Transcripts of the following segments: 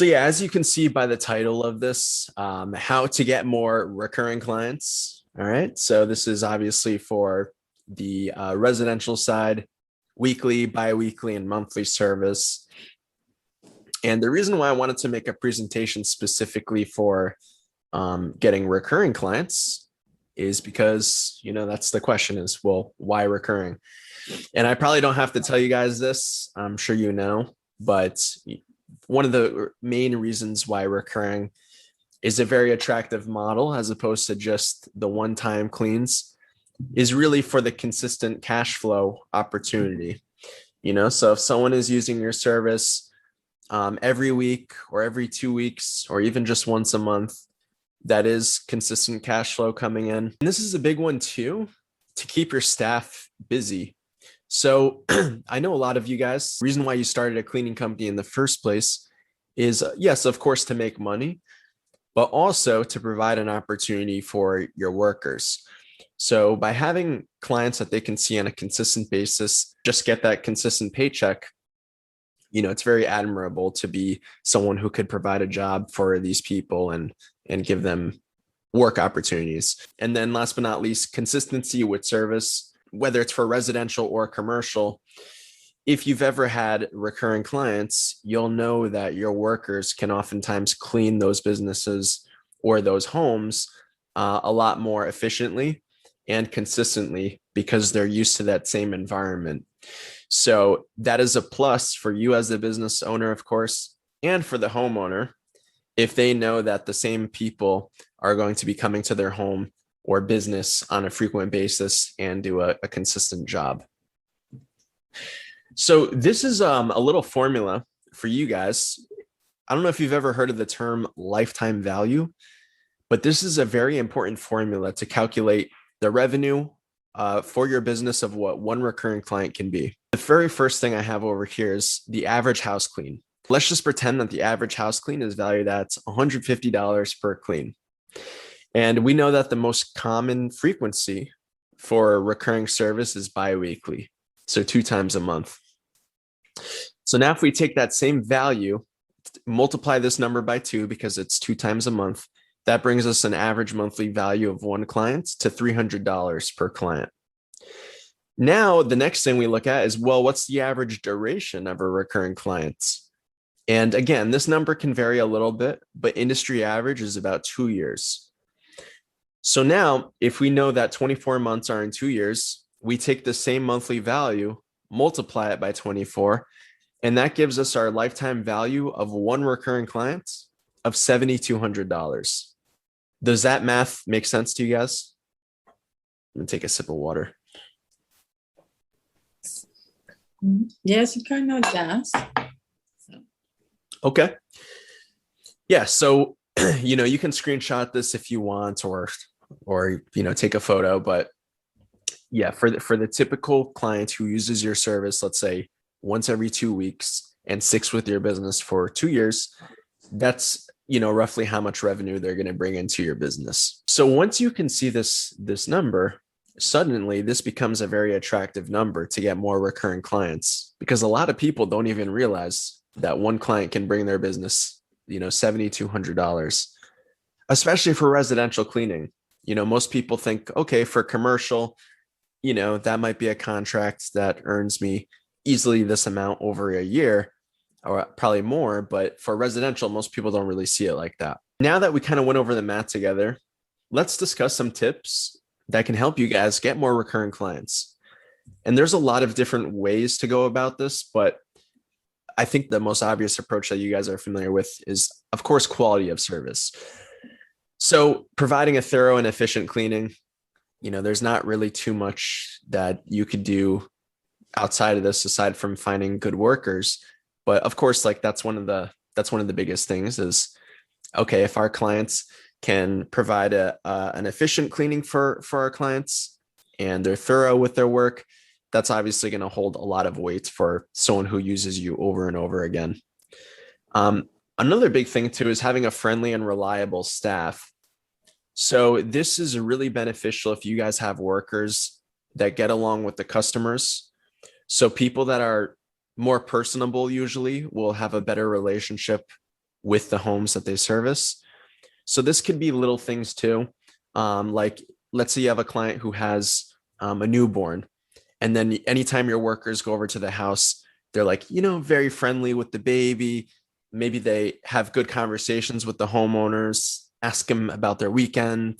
So yeah, as you can see by the title of this, how to get more recurring clients. All right. So this is obviously for the residential side, weekly, biweekly, and monthly service. And the reason why I wanted to make a presentation specifically for getting recurring clients is because, that's the question is, well, why recurring? And I probably don't have to tell you guys this. I'm sure you know, but one of the main reasons why recurring is a very attractive model as opposed to just the one-time cleans is really for the consistent cash flow opportunity. So if someone is using your service every week or every 2 weeks or even just once a month, that is consistent cash flow coming in. And this is a big one too, to keep your staff busy. So I know a lot of you guys, the reason why you started a cleaning company in the first place is yes, of course, to make money, but also to provide an opportunity for your workers. So by having clients that they can see on a consistent basis, just get that consistent paycheck, it's very admirable to be someone who could provide a job for these people and give them work opportunities. And then last but not least, consistency with service, whether it's for residential or commercial. If you've ever had recurring clients, you'll know that your workers can oftentimes clean those businesses or those homes a lot more efficiently and consistently because they're used to that same environment. So that is a plus for you as the business owner, of course, and for the homeowner if they know that the same people are going to be coming to their home or business on a frequent basis and do a consistent job. So this is a little formula for you guys. I don't know if you've ever heard of the term lifetime value, but this is a very important formula to calculate the revenue for your business of what one recurring client can be. The very first thing I have over here is the average house clean. Let's just pretend that the average house clean is valued at $150 per clean. And we know that the most common frequency for a recurring service is biweekly, so 2 times a month. So now if we take that same value, multiply this number by 2 because it's 2 times a month, that brings us an average monthly value of one client to $300 per client. Now, the next thing we look at is, well, what's the average duration of a recurring client? And again, this number can vary a little bit, but industry average is about 2 years. So now, if we know that 24 months are in 2 years, we take the same monthly value, multiply it by 24, and that gives us our lifetime value of one recurring client of $7,200. Does that math make sense to you guys? I'm gonna take a sip of water. Yes, it kind of does. Okay. Yeah. So, you can screenshot this if you want, or take a photo. But yeah, for the typical client who uses your service, let's say once every 2 weeks and sticks with your business for 2 years, that's roughly how much revenue they're going to bring into your business. So once you can see this number, suddenly this becomes a very attractive number to get more recurring clients, because a lot of people don't even realize that one client can bring their business, $7,200, especially for residential cleaning. Most people think, okay, for commercial, that might be a contract that earns me easily this amount over a year, or probably more. But for residential, most people don't really see it like that. Now that we kind of went over the math together, let's discuss some tips that can help you guys get more recurring clients. And there's a lot of different ways to go about this, but I think the most obvious approach that you guys are familiar with is, of course, quality of service. So providing a thorough and efficient cleaning, there's not really too much that you could do outside of this, aside from finding good workers. But of course, that's one of the biggest things is, okay, if our clients can provide an efficient cleaning for our clients and they're thorough with their work, that's obviously going to hold a lot of weight for someone who uses you over and over again. Another big thing too is having a friendly and reliable staff. So this is really beneficial if you guys have workers that get along with the customers. So people that are more personable usually will have a better relationship with the homes that they service. So this could be little things too. Like let's say you have a client who has a newborn, and then anytime your workers go over to the house, they're like, very friendly with the baby. Maybe they have good conversations with the homeowners, ask them about their weekend,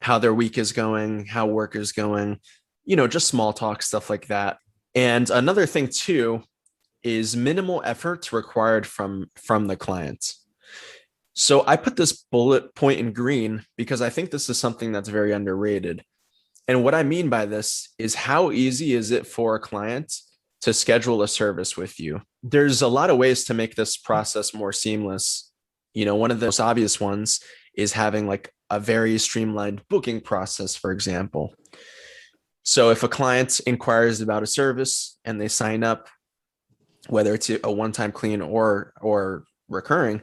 how their week is going, how work is going, just small talk, stuff like that. And another thing too is minimal effort required from the client. So I put this bullet point in green because I think this is something that's very underrated. And what I mean by this is how easy is it for a client to schedule a service with you? There's a lot of ways to make this process more seamless. One of the most obvious ones is having like a very streamlined booking process, for example. So if a client inquires about a service and they sign up, whether it's a one-time clean or recurring,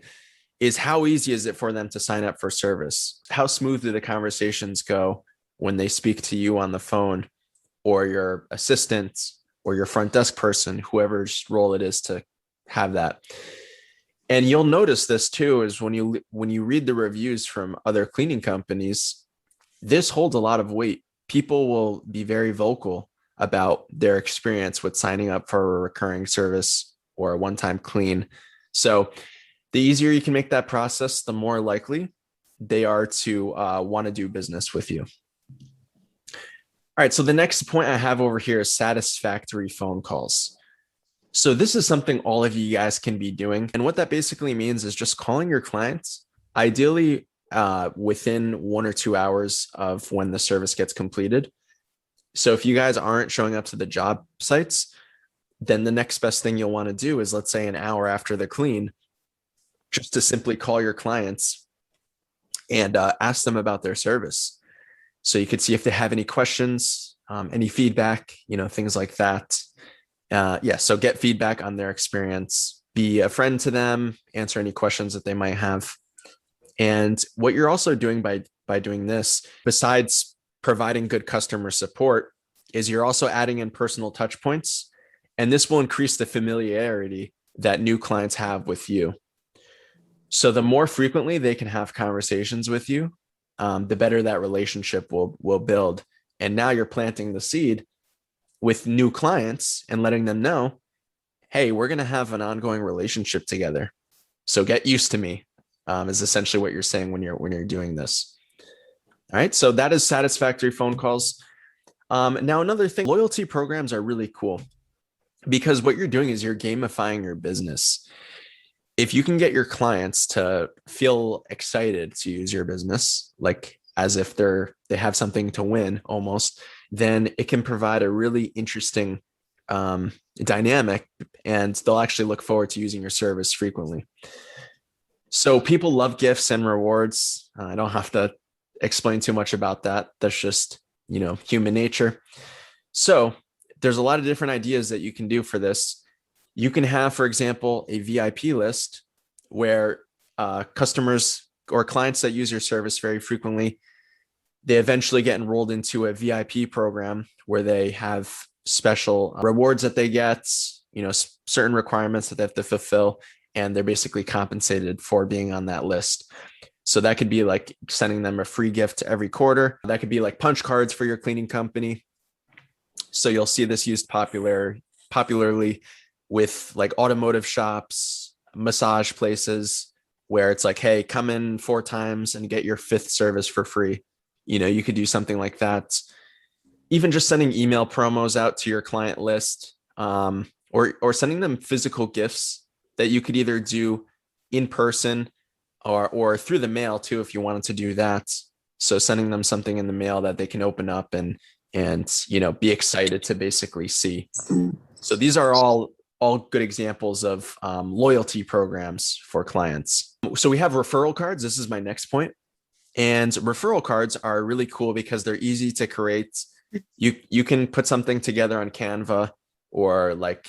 is how easy is it for them to sign up for service? How smooth do the conversations go when they speak to you on the phone, or your assistant, or your front desk person, whoever's role it is to have that? And you'll notice this too, is when you read the reviews from other cleaning companies, this holds a lot of weight. People will be very vocal about their experience with signing up for a recurring service or a one-time clean. So the easier you can make that process, the more likely they are to want to do business with you. All right, so the next point I have over here is satisfactory phone calls. So this is something all of you guys can be doing. And what that basically means is just calling your clients, ideally within 1 or 2 hours of when the service gets completed. So if you guys aren't showing up to the job sites, then the next best thing you'll want to do is, let's say, an hour after the clean, just to simply call your clients and ask them about their service. So you could see if they have any questions, any feedback, things like that. So get feedback on their experience, be a friend to them, answer any questions that they might have. And what you're also doing by doing this, besides providing good customer support, is you're also adding in personal touch points. And this will increase the familiarity that new clients have with you. So the more frequently they can have conversations with you, the better that relationship will build. And now you're planting the seed with new clients and letting them know, hey, we're going to have an ongoing relationship together. So get used to me, is essentially what you're saying when you're doing this. All right. So that is satisfactory phone calls. Now, another thing, loyalty programs are really cool because what you're doing is you're gamifying your business. If you can get your clients to feel excited to use your business, like as if they have something to win almost, then it can provide a really interesting dynamic, and they'll actually look forward to using your service frequently. So people love gifts and rewards. I don't have to explain too much about that. That's just, human nature. So there's a lot of different ideas that you can do for this. You can have, for example, a VIP list where customers or clients that use your service very frequently, they eventually get enrolled into a VIP program where they have special rewards that they get, certain requirements that they have to fulfill, and they're basically compensated for being on that list. So that could be like sending them a free gift every quarter. That could be like punch cards for your cleaning company. So you'll see this used popularly with like automotive shops, massage places, where it's like, hey, come in 4 times and get your 5th service for free. You could do something like that. Even just sending email promos out to your client list, or sending them physical gifts that you could either do in person or through the mail too, if you wanted to do that. So sending them something in the mail that they can open up and be excited to basically see. So these are all good examples of loyalty programs for clients. So we have referral cards. This is my next point. And referral cards are really cool because they're easy to create. You can put something together on Canva or like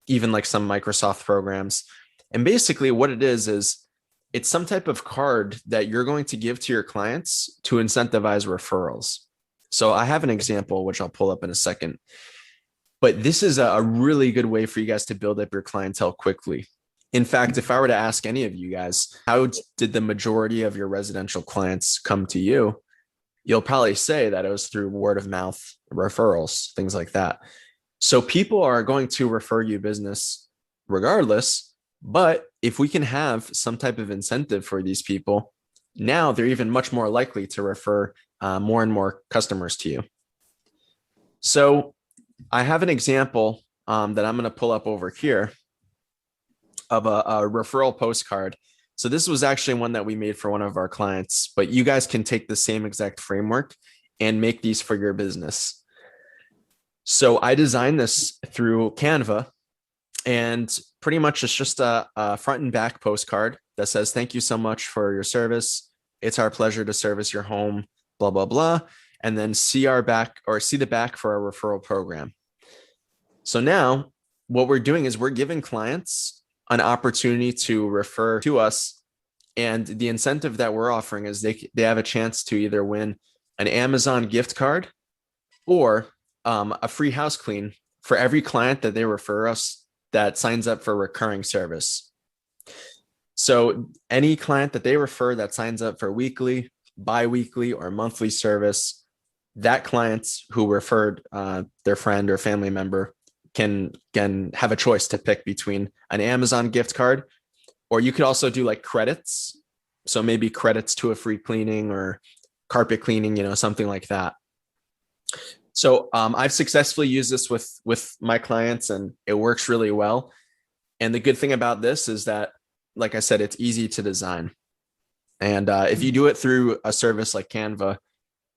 even like some Microsoft programs. And basically what it is it's some type of card that you're going to give to your clients to incentivize referrals. So I have an example, which I'll pull up in a second. But this is a really good way for you guys to build up your clientele quickly. In fact, if I were to ask any of you guys, how did the majority of your residential clients come to you? You'll probably say that it was through word of mouth referrals, things like that. So people are going to refer you business regardless. But if we can have some type of incentive for these people, now they're even much more likely to refer more and more customers to you. So I have an example that I'm going to pull up over here of a referral postcard. So this was actually one that we made for one of our clients, but you guys can take the same exact framework and make these for your business. So I designed this through Canva, and pretty much it's just a front and back postcard that says, "Thank you so much for your service. It's our pleasure to service your home, blah, blah, blah." And then see our back, or see the back for our referral program. So now what we're doing is we're giving clients an opportunity to refer to us. And the incentive that we're offering is they have a chance to either win an Amazon gift card or a free house clean for every client that they refer us that signs up for recurring service. So any client that they refer that signs up for weekly, bi-weekly, or monthly service, that client who referred their friend or family member can have a choice to pick between an Amazon gift card, or you could also do like credits. So maybe credits to a free cleaning or carpet cleaning, something like that. So I've successfully used this with my clients, and it works really well. And the good thing about this is that, like I said, it's easy to design. And if you do it through a service like Canva,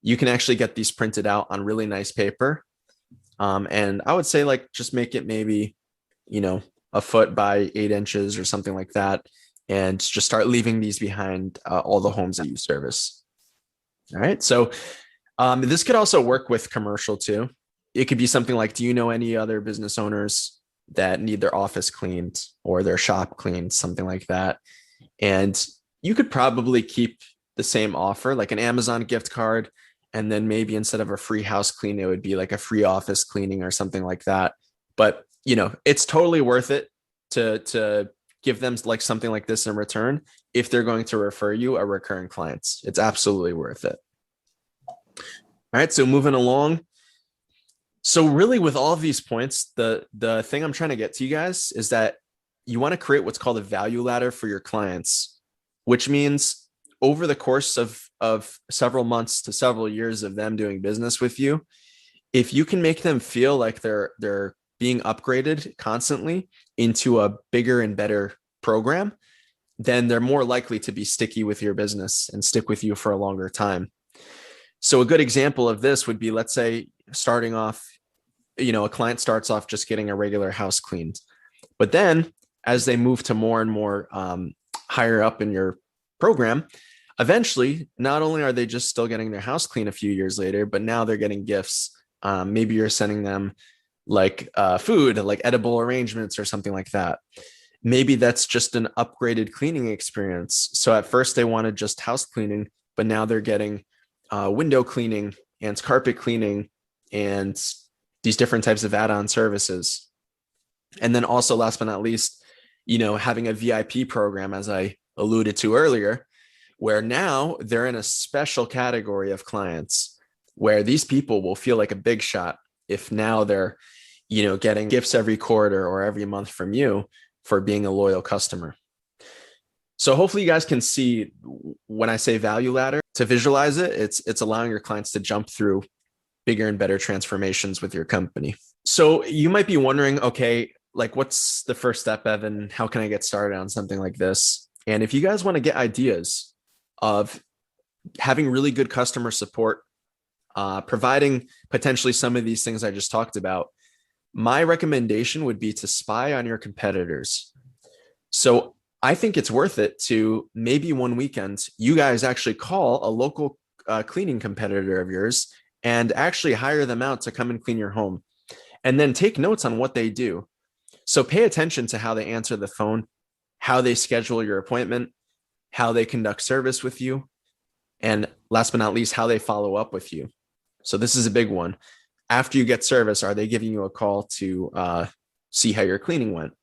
you can actually get these printed out on really nice paper. And I would say like just make it maybe, a foot by 8 inches or something like that. And just start leaving these behind all the homes that you service. All right. So this could also work with commercial too. It could be something like, do you know any other business owners that need their office cleaned or their shop cleaned, something like that? And you could probably keep the same offer, like an Amazon gift card. And then maybe instead of a free house clean, it would be like a free office cleaning or something like that. But, it's totally worth it to give them like something like this in return if they're going to refer you a recurring clients. It's absolutely worth it. All right, so moving along. So really with all of these points, the thing I'm trying to get to you guys is that you want to create what's called a value ladder for your clients, which means over the course of several months to several years of them doing business with you, if you can make them feel like they're being upgraded constantly into a bigger and better program, then they're more likely to be sticky with your business and stick with you for a longer time. So a good example of this would be, let's say, starting off, a client starts off just getting a regular house cleaned, but then as they move to more and more higher up in your program, eventually, not only are they just still getting their house clean a few years later, but now they're getting gifts. Maybe you're sending them like food, like edible arrangements or something like that. Maybe that's just an upgraded cleaning experience. So at first they wanted just house cleaning, but now they're getting window cleaning and carpet cleaning and these different types of add-on services. And then also, last but not least, having a VIP program, as I alluded to earlier, where now they're in a special category of clients where these people will feel like a big shot if now they're, getting gifts every quarter or every month from you for being a loyal customer. So hopefully you guys can see when I say value ladder, to visualize it, it's allowing your clients to jump through bigger and better transformations with your company. So you might be wondering, okay, like what's the first step, Evan? How can I get started on something like this? And if you guys want to get ideas of having really good customer support, providing potentially some of these things I just talked about, my recommendation would be to spy on your competitors. So I think it's worth it to maybe one weekend, you guys actually call a local cleaning competitor of yours and actually hire them out to come and clean your home, and then take notes on what they do. So pay attention to how they answer the phone, how they schedule your appointment, how they conduct service with you, and last but not least, how they follow up with you. So this is a big one. After you get service, are they giving you a call to see how your cleaning went?